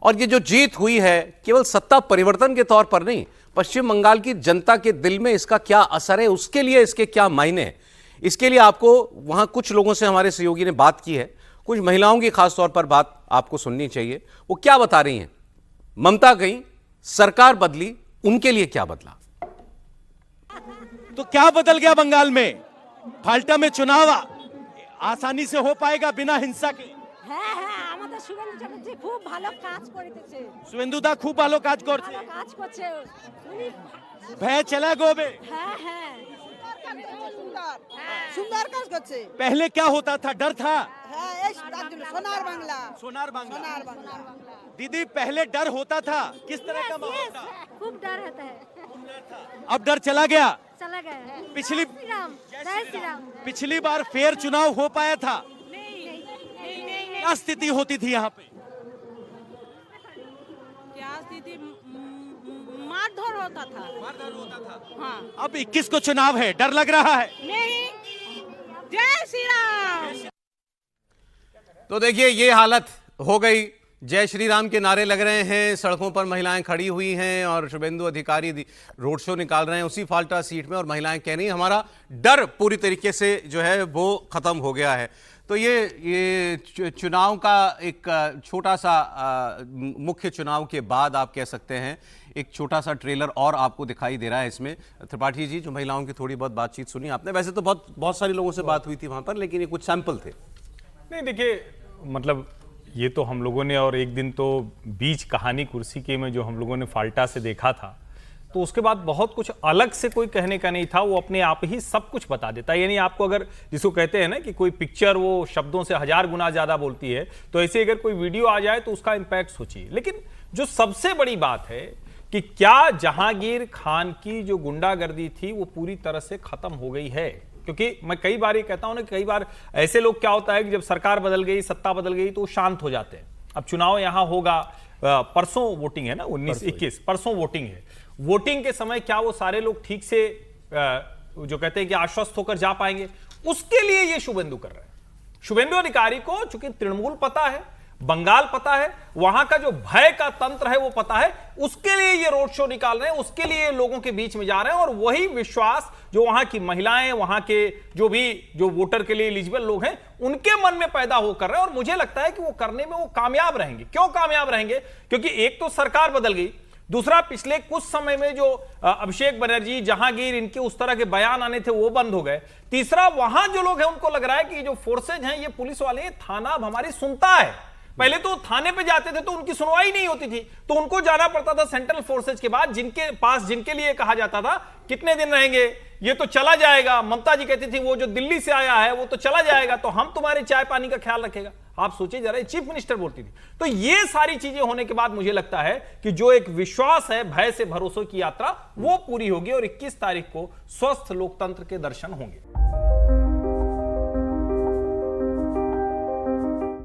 और ये जो जीत हुई है केवल सत्ता परिवर्तन के तौर पर नहीं, पश्चिम बंगाल की जनता के दिल में इसका क्या असर है, उसके लिए इसके क्या मायने हैं, इसके लिए आपको वहां कुछ लोगों से हमारे सहयोगी ने बात की है। कुछ महिलाओं की खास तौर पर बात आपको सुननी चाहिए। वो क्या बता रही हैं? ममता गई, सरकार बदली, उनके लिए क्या बदला? तो क्या बदल गया बंगाल में? फाल्टा में चुनाव आसानी से हो पाएगा बिना हिंसा के? হ্যাঁ হ্যাঁ আমাদের শুভেন্দু চ্যাটার্জি খুব ভালো কাজ করিতেছে। শুভেন্দুদা খুব ভালো কাজ করছে। ভালো কাজ করছে উনি। ভয় चला गोबे। হ্যাঁ হ্যাঁ সুন্দর কাজ করছে। पहले क्या होता था? डर था? হ্যাঁ এই সোনার বাংলা। सोनार बांग्ला। সোনার বাংলা। दीदी पहले डर होता था, किस तरह का माहौल यस था? खूब डर रहता है। अब डर चला गया। चला गया। पिछली जय श्री राम। पिछली बार फेयर चुनाव हो पाया था? नहीं क्या स्थिति होती थी यहाँ पे? क्या स्थिति मारधर होता था। मारधाड़ होता था। हाँ अब 21 को चुनाव है, डर लग रहा है? नहीं जय श्री राम। तो देखिए ये हालत हो गई। जय श्री राम के नारे लग रहे हैं, सड़कों पर महिलाएं खड़ी हुई हैं और शुभेंदु अधिकारी रोड शो निकाल रहे हैं उसी फाल्टा सीट में, और महिलाएं कह रही हैं हमारा डर पूरी तरीके से जो है वो खत्म हो गया है। तो ये चुनाव का एक छोटा सा मुख्य चुनाव के बाद आप कह सकते हैं एक छोटा सा ट्रेलर और आपको दिखाई दे रहा है इसमें। त्रिपाठी जी, जो महिलाओं की थोड़ी बहुत बातचीत सुनी आपने, वैसे तो बहुत सारे लोगों से बात हुई थी वहां पर, लेकिन ये कुछ सैंपल थे। नहीं देखिए, मतलब ये तो हम लोगों ने, और एक दिन तो बीच कहानी कुर्सी के में जो हम लोगों ने फाल्टा से देखा था, तो उसके बाद बहुत कुछ अलग से कोई कहने का नहीं था। वो अपने आप ही सब कुछ बता देता है। यानी आपको अगर, जिसको कहते हैं ना कि कोई पिक्चर वो शब्दों से 1000 गुना ज्यादा बोलती है, तो ऐसे अगर कोई वीडियो आ जाए तो उसका इंपैक्ट सोचिए। लेकिन जो सबसे बड़ी बात है कि क्या जहांगीर खान की जो गुंडागर्दी थी वो पूरी तरह से खत्म हो गई है? क्योंकि मैं कई बार ये कहता हूं ना, कई बार ऐसे लोग क्या होता है कि जब सरकार बदल गई, सत्ता बदल गई, तो शांत हो जाते हैं। अब चुनाव यहां होगा, परसों वोटिंग है ना, 19-21 परसों वोटिंग है। वोटिंग के समय क्या वो सारे लोग ठीक से जो कहते हैं कि आश्वस्त होकर जा पाएंगे? उसके लिए ये शुभेंदु कर रहे हैं। शुभेंदु अधिकारी को चूंकि तृणमूल पता है, बंगाल पता है, वहां का जो भय का तंत्र है वो पता है, उसके लिए ये रोड शो निकाल रहे हैं, उसके लिए लोगों के बीच में जा रहे हैं। और वही विश्वास जो वहां की महिलाएं, वहां के जो वोटर के लिए एलिजिबल लोग हैं, उनके मन में पैदा हो कर रहे हैं। और मुझे लगता है कि वो करने में वो कामयाब रहेंगे। क्यों कामयाब रहेंगे? क्योंकि एक तो सरकार बदल गई, दूसरा पिछले कुछ समय में जो अभिषेक बनर्जी, जहांगीर, इनके उस तरह के बयान आने थे वो बंद हो गए, तीसरा वहां जो लोग हैं उनको लग रहा है कि जो फोर्सेज हैं, ये पुलिस वाले, थाना अब हमारी सुनता है। पहले तो थाने पे जाते थे तो उनकी सुनवाई नहीं होती थी, तो उनको जाना पड़ता था सेंट्रल फोर्सेज के बाद, जिनके पास, जिनके लिए कहा जाता था कितने दिन रहेंगे, ये तो चला जाएगा। ममता जी कहती थी वो जो दिल्ली से आया है वो तो चला जाएगा, तो हम तुम्हारे चाय पानी का ख्याल रखेगा। आप सोचिए जरा, चीफ मिनिस्टर बोलती थी। तो ये सारी चीजें होने के बाद मुझे लगता है कि जो एक विश्वास है, भय से भरोसे की यात्रा, वो पूरी होगी और 21 तारीख को स्वस्थ लोकतंत्र के दर्शन होंगे।